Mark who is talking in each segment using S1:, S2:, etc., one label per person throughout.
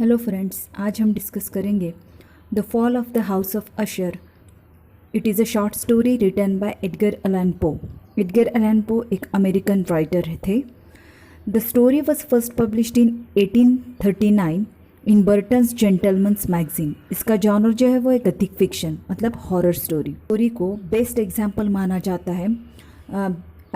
S1: Hello friends, आज हम discuss करेंगे the fall of the house of Usher. It is a short story written by Edgar Allan Poe. Edgar Allan Poe एक American writer थे। The story was first published in 1839 in Burton's gentleman's magazine. इसका genre जो है वो एक gothic fiction मतलब horror story. Story को best example माना जाता है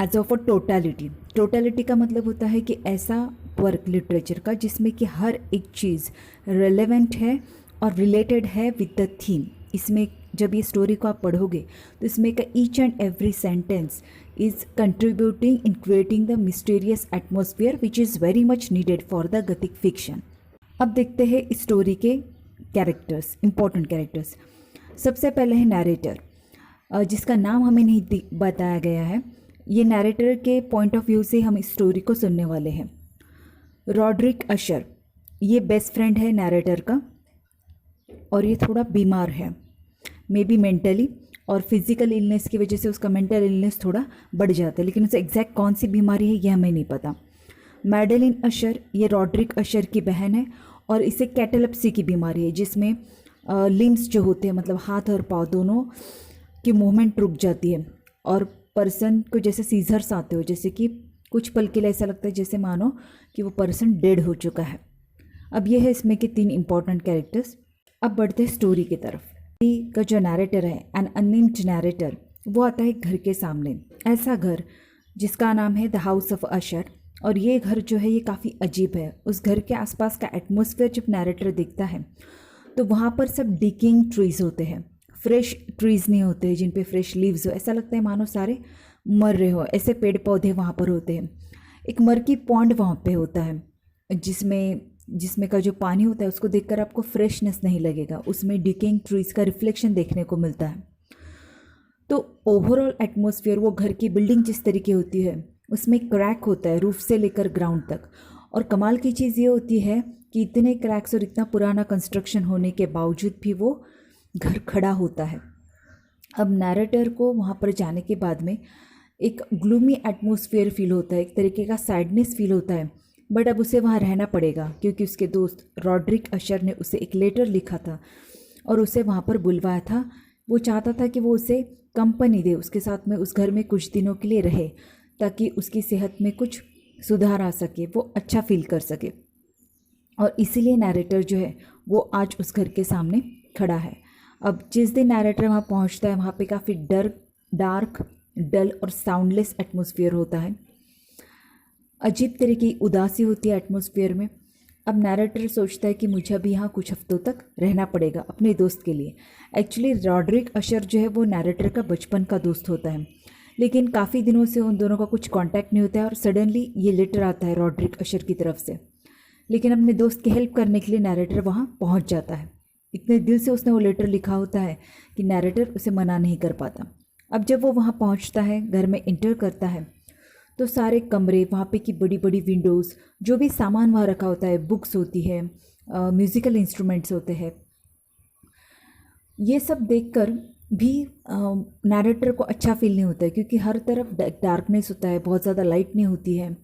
S1: as of a totality. Totality का मतलब होता है कि ऐसा वर्क लिटरेचर का जिसमें कि हर एक चीज़ रेलेवेंट है और रिलेटेड है विद द थीम। इसमें जब ये स्टोरी को आप पढ़ोगे तो इसमें का each and every sentence is contributing in creating the mysterious atmosphere which is very much needed for the Gothic fiction. अब देखते हैं इस स्टोरी के कैरेक्टर्स, इंपॉर्टेंट कैरेक्टर्स। सबसे पहले है नैरेटर, जिसका नाम हमें नहीं बताया गया है। ये नैरेटर के पॉइंट ऑफ व्यू से हम इस स्टोरी को सुनने वाले हैं। रॉड्रिक अशर, ये बेस्ट फ्रेंड है नैरेटर का और ये थोड़ा बीमार है, मे बी मेंटली, और फिजिकल इलनेस की वजह से उसका मेंटल इलनेस थोड़ा बढ़ जाता है, लेकिन उसे एग्जैक्ट कौन सी बीमारी है ये हमें नहीं पता। मैडेलिन अशर, ये रॉड्रिक अशर की बहन है और इसे कैटेलेप्सी की बीमारी है, जिसमें लिम्स जो होते हैं मतलब हाथ और पाँव दोनों की मूवमेंट रुक जाती है और पर्सन को जैसे सीजर्स आते हो, जैसे कि कुछ पल के लिए ऐसा लगता है जैसे मानो कि वो पर्सन डेड हो चुका है। अब ये है इसमें के 3 इंपॉर्टेंट कैरेक्टर्स। अब बढ़ते हैं स्टोरी की तरफ। का जो नैरेटर है, एन अननेम्ड नैरेटर, वो आता है घर के सामने। ऐसा घर जिसका नाम है द हाउस ऑफ अशर, और ये घर जो है ये काफ़ी अजीब है। उस घर के आसपास का एटमॉस्फेयर जब नैरेटर देखता है तो वहाँ पर सब डिकिंग ट्रीज़ होते हैं, फ्रेश ट्रीज़ नहीं होते जिन पे फ्रेश लीव्स हो। ऐसा लगता है मानो सारे मर रहे हो, ऐसे पेड़ पौधे वहाँ पर होते हैं। एक मर्की पॉन्ड वहाँ पे होता है जिसमें का जो पानी होता है उसको देखकर आपको फ्रेशनेस नहीं लगेगा, उसमें डिकेइंग ट्रीज़ का रिफ्लेक्शन देखने को मिलता है। तो ओवरऑल एटमॉस्फेयर, वो घर की बिल्डिंग जिस तरीके होती है उसमें क्रैक होता है रूफ से लेकर ग्राउंड तक। और कमाल की चीज़ ये होती है कि इतने क्रैक्स और इतना पुराना कंस्ट्रक्शन होने के बावजूद भी वो घर खड़ा होता है। अब नैरेटर को वहाँ पर जाने के बाद में एक ग्लूमी एटमॉस्फेयर फील होता है, एक तरीके का सैडनेस फील होता है, बट अब उसे वहाँ रहना पड़ेगा क्योंकि उसके दोस्त रॉड्रिक अशर ने उसे एक लेटर लिखा था और उसे वहाँ पर बुलवाया था। वो चाहता था कि वो उसे कंपनी दे, उसके साथ में उस घर में कुछ दिनों के लिए रहे ताकि उसकी सेहत में कुछ सुधार आ सके, वो अच्छा फील कर सके। और इसीलिए नैरेटर जो है वो आज उस घर के सामने खड़ा है। अब जिस दिन नैरेटर वहाँ पहुँचता है वहाँ पे काफ़ी डार्क, डल और साउंडलेस एटमॉस्फेयर होता है। अजीब तरह की उदासी होती है एटमॉस्फेयर में। अब नैरेटर सोचता है कि मुझे अभी यहाँ कुछ हफ्तों तक रहना पड़ेगा अपने दोस्त के लिए। एक्चुअली रॉड्रिक अशर जो है वो नैरेटर का बचपन का दोस्त होता है, लेकिन काफ़ी दिनों से उन दोनों का कुछ कांटेक्ट नहीं होता है और सडनली ये लेटर आता है रॉड्रिक अशर की तरफ से। लेकिन अपने दोस्त की हेल्प करने के लिए नैरेटर वहाँ पहुँच जाता है। इतने दिल से उसने वो लेटर लिखा होता है कि नैरेटर उसे मना नहीं कर पाता। अब जब वो वहाँ पहुँचता है, घर में इंटर करता है, तो सारे कमरे, वहाँ पे की बड़ी बड़ी विंडोज़, जो भी सामान वहाँ रखा होता है, बुक्स होती है, म्यूज़िकल इंस्ट्रूमेंट्स होते हैं, ये सब देखकर भी नैरेटर को अच्छा फील नहीं होता है क्योंकि हर तरफ डार्कनेस होता है, बहुत ज़्यादा लाइट नहीं होती है,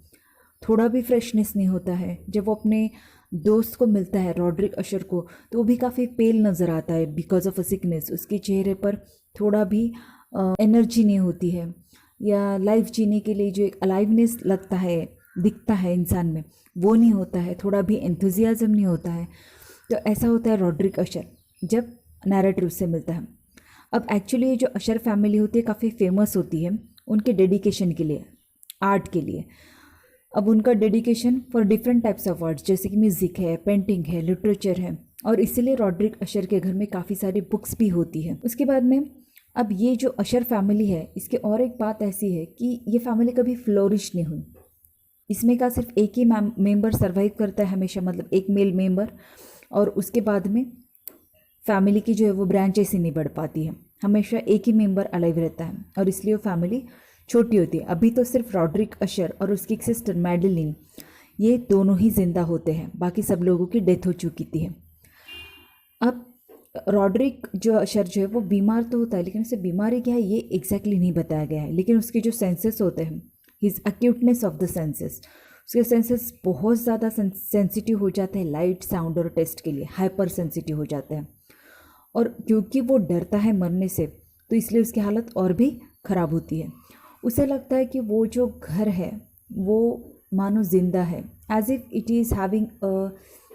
S1: थोड़ा भी फ्रेशनेस नहीं होता है। जब वो अपने दोस्त को मिलता है रॉड्रिक अशर को तो वो भी काफ़ी पेल नज़र आता है बिकॉज ऑफ अ सिकनेस। उसके चेहरे पर थोड़ा भी एनर्जी नहीं होती है, या लाइफ जीने के लिए जो एक अलाइवनेस लगता है, दिखता है इंसान में, वो नहीं होता है, थोड़ा भी एंथुजियाज़म नहीं होता है। तो ऐसा होता है रॉड्रिक अशर जब नैरेटर उससे मिलता है। अब एक्चुअली ये जो अशर फैमिली होती है काफ़ी फेमस होती है उनके डेडिकेशन के लिए, आर्ट के लिए। अब उनका dedication for different types of arts, जैसे कि म्यूज़िक है, पेंटिंग है, लिटरेचर है, और इसीलिए रॉड्रिक अशर के घर में काफ़ी सारी बुक्स भी होती है। उसके बाद में अब ये जो अशर फैमिली है, इसके और एक बात ऐसी है कि ये फैमिली कभी फ्लोरिश नहीं हुई। इसमें का सिर्फ एक ही मेंबर सर्वाइव करता है हमेशा, मतलब एक मेल मेंबर, और उसके बाद में फैमिली की जो है वो ब्रांचेस ही नहीं बढ़ पाती है, हमेशा एक ही मेंबर अलाइव रहता है और इसलिए वो फैमिली छोटी होती है। अभी तो सिर्फ रॉड्रिक अशर और उसकी एक सिस्टर मैडेलिन, ये दोनों ही जिंदा होते हैं, बाकी सब लोगों की डेथ हो चुकी थी। अब रॉड्रिक जो अशर जो है वो बीमार तो होता है, लेकिन उसे बीमारी क्या है ये एग्जैक्टली नहीं बताया गया है, लेकिन उसके जो सेंसेस होते हैं, हिज अक्यूटनेस ऑफ द सेंसेस, उसके सेंसेस बहुत ज़्यादा सेंसिटिव हो जाते हैं लाइट, साउंड और टेस्ट के लिए, हाइपर सेंसिटिव हो जाते हैं। और क्योंकि वो डरता है मरने से, तो इसलिए उसकी हालत और भी ख़राब होती है। उसे लगता है कि वो जो घर है वो मानो जिंदा है, as if it is having a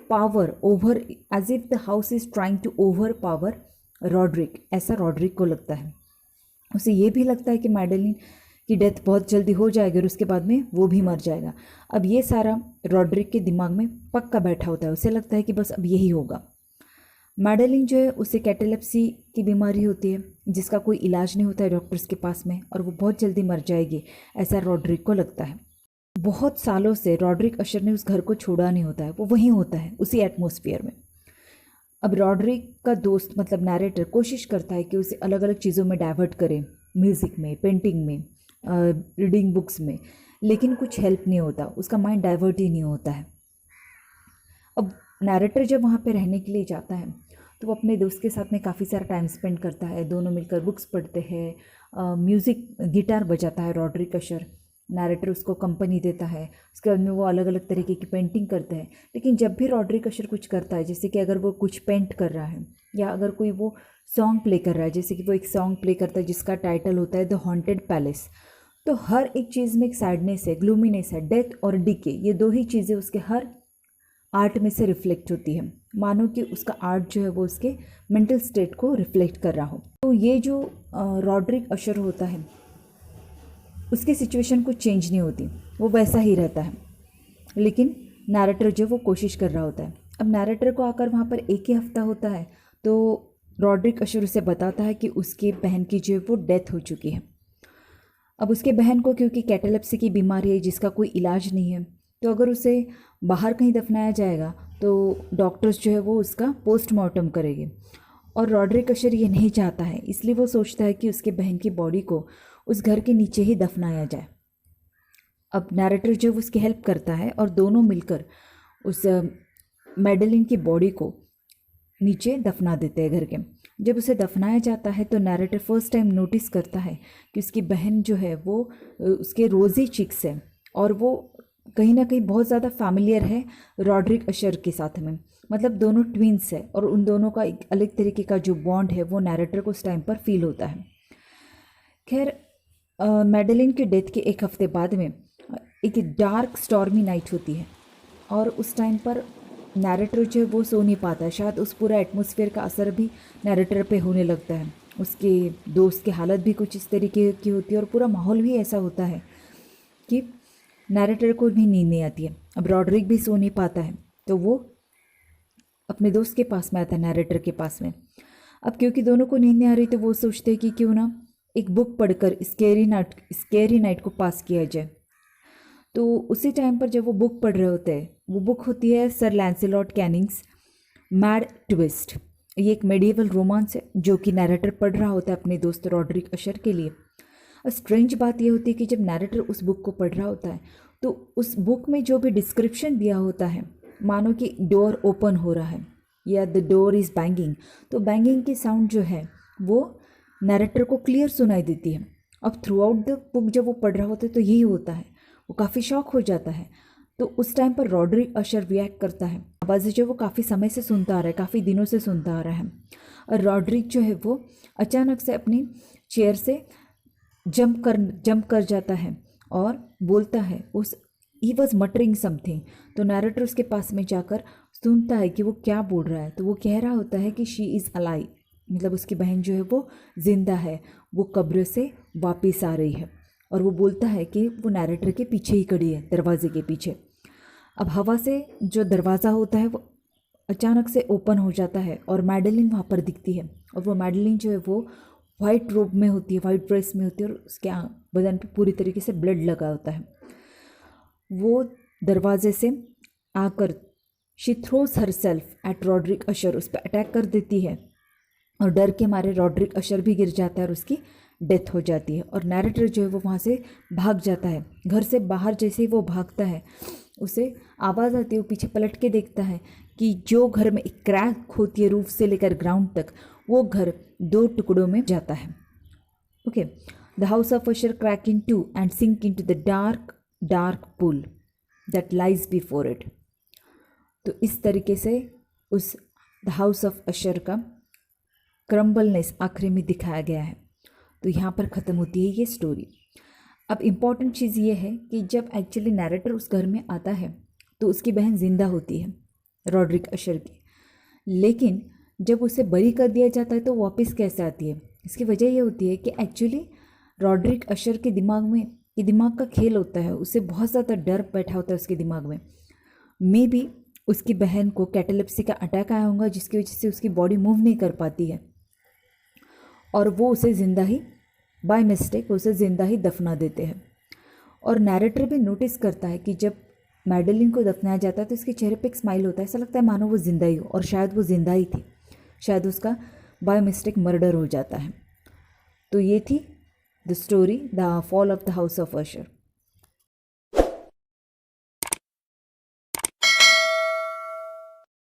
S1: power over, as if the house is trying to over power Roderick, ऐसा रॉड्रिक को लगता है। उसे ये भी लगता है कि मैडेलिन की डेथ बहुत जल्दी हो जाएगी और उसके बाद में वो भी मर जाएगा। अब ये सारा रॉड्रिक के दिमाग में पक्का बैठा होता है, उसे लगता है कि बस अब यही होगा। मैडेलिन जो है उसे कैटेलेप्सी की बीमारी होती है जिसका कोई इलाज नहीं होता है डॉक्टर्स के पास में, और वो बहुत जल्दी मर जाएगी, ऐसा रॉड्रिक को लगता है। बहुत सालों से रॉड्रिक अशर ने उस घर को छोड़ा नहीं होता है, वो वहीं होता है उसी एटमॉस्फेयर में। अब रॉड्रिक का दोस्त मतलब नैरेटर कोशिश करता है कि उसे अलग अलग चीज़ों में डाइवर्ट करे, म्यूज़िक में, पेंटिंग में, रीडिंग बुक्स में, लेकिन कुछ हेल्प नहीं होता, उसका माइंड डाइवर्ट ही नहीं होता है। अब नैरेटर जब वहाँ पे रहने के लिए जाता है तो वो अपने दोस्त के साथ में काफ़ी सारा टाइम स्पेंड करता है, दोनों मिलकर बुक्स पढ़ते हैं, म्यूज़िक गिटार बजाता है रॉड्रिक अशर, नैरेटर उसको कंपनी देता है। उसके बाद में वो अलग अलग तरीके की पेंटिंग करते हैं। लेकिन जब भी रॉड्रिक अशर कुछ करता है, जैसे कि अगर वो कुछ पेंट कर रहा है या अगर कोई वो सॉन्ग प्ले कर रहा है, जैसे कि वो एक सॉन्ग प्ले करता है जिसका टाइटल होता है द हॉन्टेड पैलेस, तो हर एक चीज़ में एक सैडनेस है, ग्लूमीनेस है, डेथ और डिके, ये दो ही चीज़ें उसके हर आर्ट में से रिफ्लेक्ट होती है, मानो कि उसका आर्ट जो है वो उसके मेंटल स्टेट को रिफ्लेक्ट कर रहा हो। तो ये जो रॉड्रिक अशर होता है उसकी सिचुएशन कुछ चेंज नहीं होती, वो वैसा ही रहता है, लेकिन नैरेटर जो वो कोशिश कर रहा होता है। अब नैरेटर को आकर वहाँ पर एक ही हफ्ता होता है तो रॉड्रिक अशर उसे बताता है कि उसकी बहन की जो वो डेथ हो चुकी है। अब उसके बहन को क्योंकि कैटेलेप्सी की बीमारी है जिसका कोई इलाज नहीं है, तो अगर उसे बाहर कहीं दफनाया जाएगा तो डॉक्टर्स जो है वो उसका पोस्टमार्टम करेंगे, और रॉड्रिक अशर ये नहीं चाहता है, इसलिए वो सोचता है कि उसके बहन की बॉडी को उस घर के नीचे ही दफनाया जाए। अब नैरेटर जो है उसकी हेल्प करता है और दोनों मिलकर उस मैडेलिन की बॉडी को नीचे दफना देते हैं घर के। जब उसे दफनाया जाता है तो नैरेटर फर्स्ट टाइम नोटिस करता है कि उसकी बहन जो है वो उसके रोज़ी चिक्स है, और वो कहीं ना कहीं बहुत ज़्यादा फैमिलियर है रॉड्रिक अशर के साथ में, मतलब दोनों ट्विंस है और उन दोनों का एक अलग तरीके का जो बॉन्ड है वो नैरेटर को उस टाइम पर फील होता है। खैर मैडेलिन के डेथ के एक हफ्ते बाद में एक डार्क स्टॉर्मी नाइट होती है, और उस टाइम पर नैरेटर जो है वो सो नहीं पाता है। शायद उस पूरा एटमॉस्फेयर का असर भी नैरेटर पे होने लगता है, उसके दोस्त की हालत भी कुछ इस तरीके की होती है और पूरा माहौल भी ऐसा होता है कि नैरेटर को भी नींद नहीं आती है। अब रॉड्रिक भी सो नहीं पाता है तो वो अपने दोस्त के पास में आता है, नैरेटर के पास में। अब क्योंकि दोनों को नींद नहीं आ रही तो वो सोचते हैं कि क्यों ना एक बुक पढ़कर स्केरी नाइट को पास किया जाए। तो उसी टाइम पर जब वो बुक पढ़ रहे होते हैं, वो बुक होती है सर लैंसेलॉट कैनिंग्स मैड ट्विस्ट। ये एक मेडिएवल रोमांस है जो कि नैरेटर पढ़ रहा होता है अपने दोस्त रॉड्रिक अशर के लिए। और स्ट्रेंज बात यह होती है कि जब नैरेटर उस बुक को पढ़ रहा होता है तो उस बुक में जो भी डिस्क्रिप्शन दिया होता है, मानो कि डोर ओपन हो रहा है या द डोर इज़ बैंगिंग, तो बैंगिंग की साउंड जो है वो नैरेटर को क्लियर सुनाई देती है। अब थ्रू आउट द बुक जब वो पढ़ रहा होता है तो यही होता है, वो काफ़ी शॉक हो जाता है। तो उस टाइम पर रॉड्रिक अशर रिएक्ट करता है, आवाज़ जो वो काफ़ी समय से सुनता आ रहा है, काफ़ी दिनों से सुनता आ रहा है। और रॉड्रिक जो है वो अचानक से अपनी चेयर से जंप कर जाता है और बोलता है, उस ही वॉज मटरिंग समथिंग। तो नैरेटर उसके पास में जाकर सुनता है कि वो क्या बोल रहा है, तो वो कह रहा होता है कि शी इज़ अलाइव, मतलब उसकी बहन जो है वो जिंदा है, वो कब्र से वापस आ रही है। और वो बोलता है कि वो नैरेटर के पीछे ही खड़ी है, दरवाजे के पीछे। अब हवा से जो दरवाज़ा होता है वो अचानक से ओपन हो जाता है और मैडेलिन वहाँ पर दिखती है। और वो मैडेलिन जो है वो वाइट रोब में होती है, वाइट ड्रेस में होती है, और उसके बदन पे पूरी तरीके से ब्लड लगा होता है। वो दरवाजे से आकर she throws her self eight Rodrick अशर, उस पर अटैक कर देती है और डर के मारे रॉड्रिक अशर भी गिर जाता है और उसकी डेथ हो जाती है। और नैरेटर जो है वो वहाँ से भाग जाता है। घर से बाहर जैसे ही वो भागता है उसे आवाज़ आती है, वो पीछे पलट के देखता है कि जो घर में एक क्रैक होती है रूफ से लेकर ग्राउंड तक, वो घर 2 टुकड़ों में जाता है। Okay, the house of Usher crack in 2 and sink into the dark pool. That lies before it. तो इस तरीके से उस द हाउस ऑफ अशर का क्रम्बलनेस आखिरी में दिखाया गया है। तो यहाँ पर ख़त्म होती है ये स्टोरी। अब इम्पॉर्टेंट चीज़ ये है कि जब एक्चुअली नैरेटर उस घर में आता है तो उसकी बहन जिंदा होती है, रॉड्रिक अशर की, लेकिन जब उसे बरी कर दिया जाता है तो वापस कैसे आती है? इसकी वजह ये होती है कि एक्चुअली रॉड्रिक अशर के दिमाग में, ये दिमाग का खेल होता है, उसे बहुत ज़्यादा डर बैठा होता है उसके दिमाग में। मे बी उसकी बहन को कैटेलेप्सी का अटैक आया होगा जिसकी वजह से उसकी बॉडी मूव नहीं कर पाती है और वो उसे ज़िंदा ही, बाय मिस्टेक उसे ज़िंदा ही दफना देते हैं। और नैरेटर भी नोटिस करता है कि जब मैडेलिन को दफनाया जाता है तो उसके चेहरे पे एक स्माइल होता है, ऐसा लगता है मानो वो ज़िंदा ही हो, और शायद वो ज़िंदा ही थी, शायद उसका बाय मिस्टेक मर्डर हो जाता है। तो ये थी the story the fall of the house of Ashar.